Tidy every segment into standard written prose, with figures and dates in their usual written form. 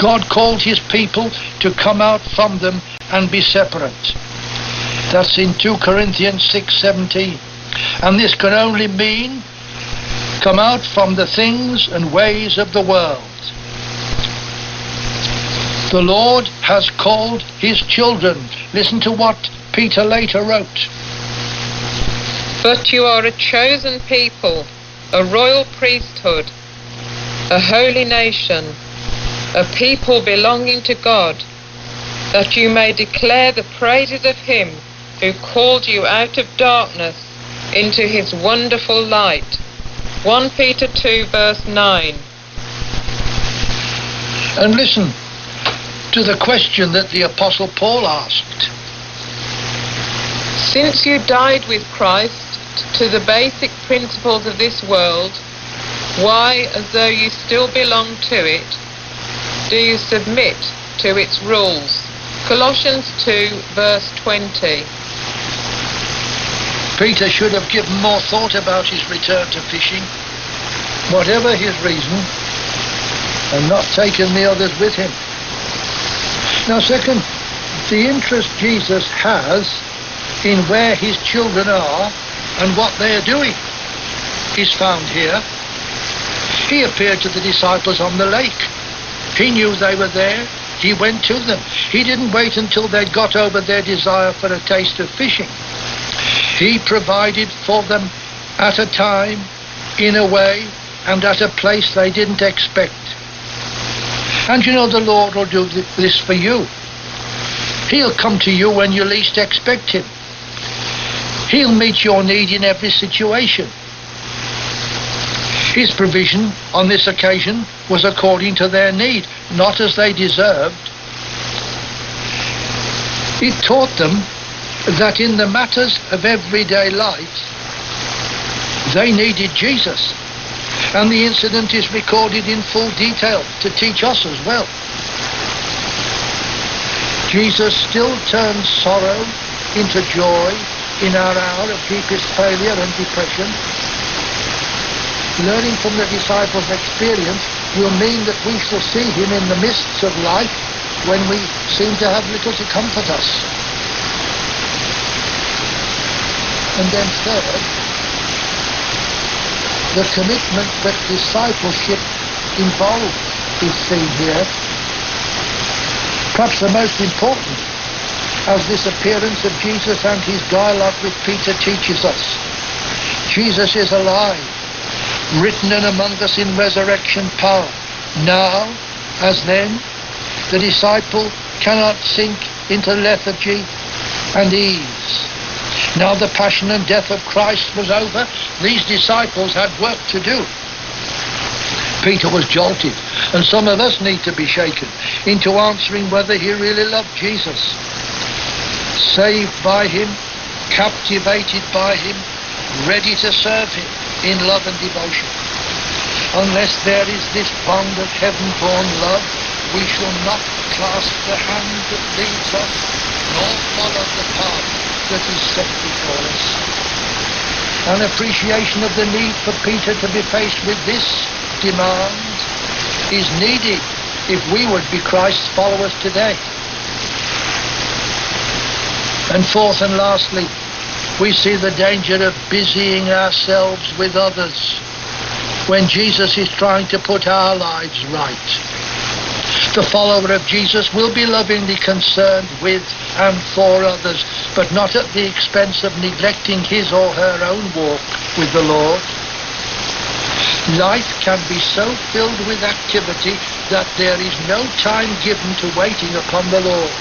God called his people to come out from them and be separate. That's in 2 Corinthians 6:17. And this can only mean come out from the things and ways of the world. The Lord has called his children. Listen to what Peter later wrote. But you are a chosen people, a royal priesthood, a holy nation, a people belonging to God, that you may declare the praises of him who called you out of darkness into his wonderful light. 1 Peter 2 verse 9. And listen to the question that the Apostle Paul asked. Since you died with Christ to the basic principles of this world, why, as though you still belong to it, do you submit to its rules? Colossians 2 verse 20. Peter should have given more thought about his return to fishing, whatever his reason, and not taken the others with him. Now second, the interest Jesus has in where his children are and what they are doing is found here. He appeared to the disciples on the lake. He knew they were there. He went to them. He didn't wait until they'd got over their desire for a taste of fishing. He provided for them at a time, in a way, and at a place they didn't expect. And you know, the Lord will do this for you. He'll come to you when you least expect him. He'll meet your need in every situation. His provision on this occasion was according to their need, not as they deserved. It taught them that in the matters of everyday life, they needed Jesus. And the incident is recorded in full detail to teach us as well. Jesus still turns sorrow into joy in our hour of deepest failure and depression. Learning from the disciples' experience will mean that we shall see him in the mists of life when we seem to have little to comfort us. And then third, the commitment that discipleship involves is seen here. Perhaps the most important, as this appearance of Jesus and his dialogue with Peter teaches us. Jesus is alive, written in among us in resurrection power. Now, as then, the disciple cannot sink into lethargy and ease. Now the passion and death of Christ was over. These disciples had work to do. Peter was jolted, and some of us need to be shaken into answering whether he really loved Jesus. Saved by him, captivated by him, ready to serve him in love and devotion. Unless there is this bond of heaven-born love, we shall not clasp the hand that leads us, nor follow the path that is set before us. An appreciation of the need for Peter to be faced with this demand is needed if we would be Christ's followers today. And fourth and lastly, we see the danger of busying ourselves with others when Jesus is trying to put our lives right. The follower of Jesus will be lovingly concerned with and for others, but not at the expense of neglecting his or her own walk with the Lord. Life can be so filled with activity that there is no time given to waiting upon the Lord.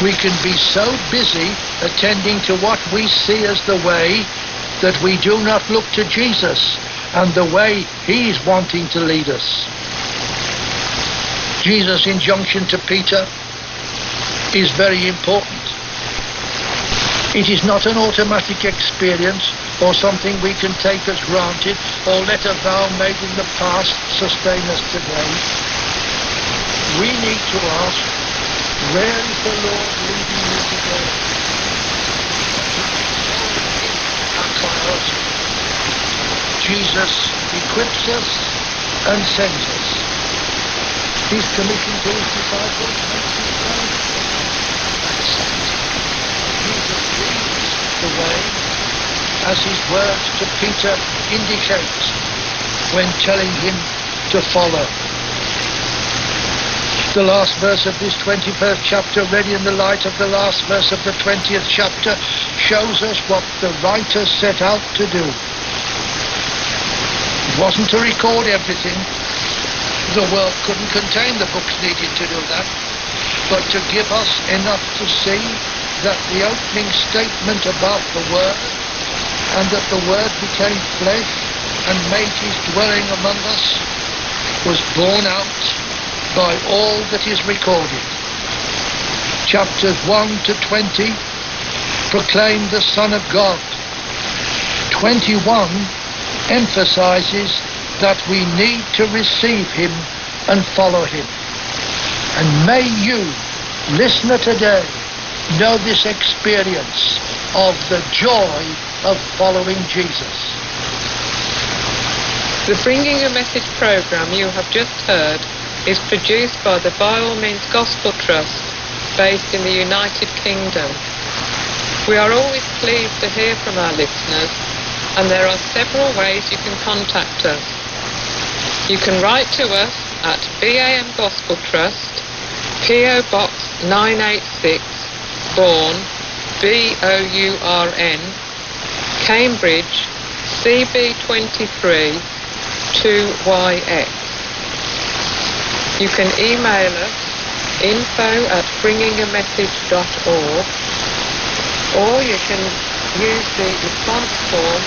We can be so busy attending to what we see as the way that we do not look to Jesus and the way he's wanting to lead us. Jesus' injunction to Peter is very important. It is not an automatic experience or something we can take as granted or let a vow made in the past sustain us today. We need to ask, where is the Lord leading me today? Our priority. Jesus equips us and sends us. His commission to his disciples makes his way accepted. Jesus leads the way, as his words to Peter indicate when telling him to follow. The last verse of this 21st chapter, read in the light of the last verse of the 20th chapter, shows us what the writer set out to do. It wasn't to record everything. The world couldn't contain the books needed to do that, but to give us enough to see that the opening statement about the Word, and that the Word became flesh and made his dwelling among us, was borne out by all that is recorded. Chapters 1 to 20 proclaim the Son of God. 21 emphasizes that we need to receive him and follow him. And may you, listener today, know this experience of the joy of following Jesus. The Bringing a Message program you have just heard is produced by the By All Means Gospel Trust, based in the United Kingdom. We are always pleased to hear from our listeners, and there are several ways you can contact us. You can write to us at BAM Gospel Trust, P.O. Box 986, Bourne, B-O-U-R-N, Cambridge, CB23 2YX. You can email us info@bringingamessage.org, or you can use the response form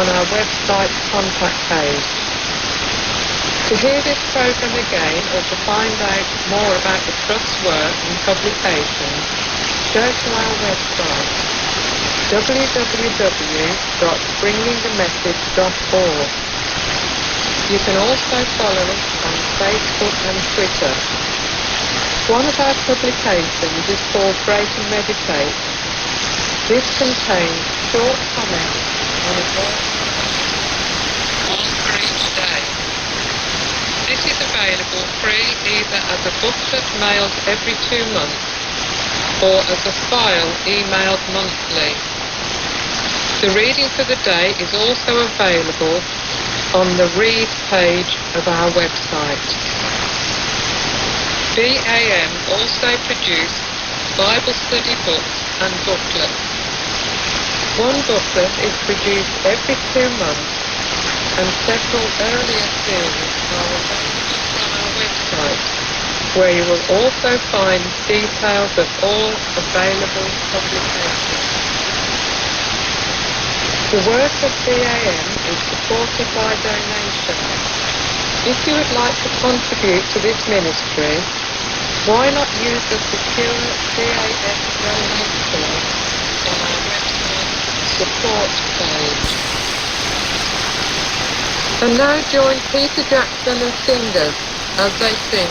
on our website contact page. To hear this program again or to find out more about the Trust's work and publications, go to our website www.bringingamessage.org. You can also follow us on Facebook and Twitter. One of our publications is called Break and Meditate. This contains short comments on a verse for each day. This is available free either as a booklet mailed every 2 months or as a file emailed monthly. The reading for the day is also available on the Read page of our website. BAM also produce Bible study books and booklets. One booklet is produced every 2 months, and several earlier series are available on our website, where you will also find details of all available publications. The work of BAM is supported by donations. If you would like to contribute to this ministry, why not use the secure BAM donation on our website support page. And now join Peter Jackson and singers as they sing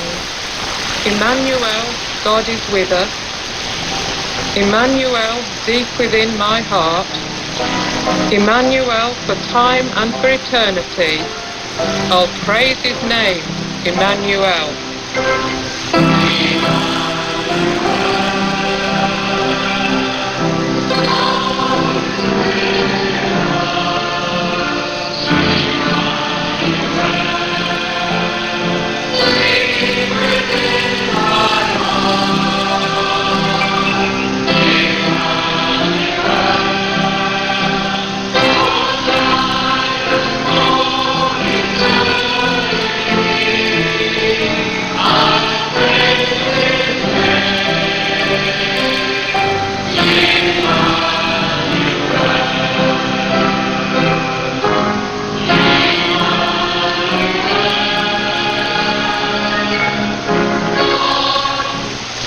Emmanuel, God is with us, Emmanuel, deep within my heart, Emmanuel, for time and for eternity, I'll praise his name, Emmanuel.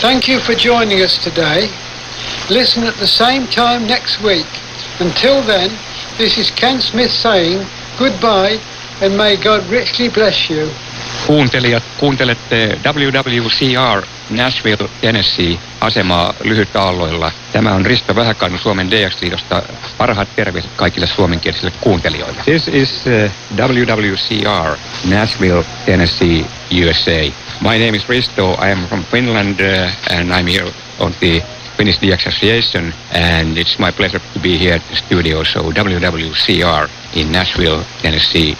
Thank you for joining us today. Listen at the same time next week. Until then, this is Ken Smith saying goodbye, and may God richly bless you. Kuuntelijat, kuuntelette WWCR Nashville, Tennessee asemaa Lyhytaalloilla. Tämä on Risto Vähäkannu Suomen DX-liitosta. Parhaat terveiset kaikille suomenkielisille kuuntelijoille. This is WWCR Nashville, Tennessee, USA. My name is Risto. I am from Finland and I'm here on the Finnish DX Association, and it's my pleasure to be here at the studio. So WWCR in Nashville, Tennessee,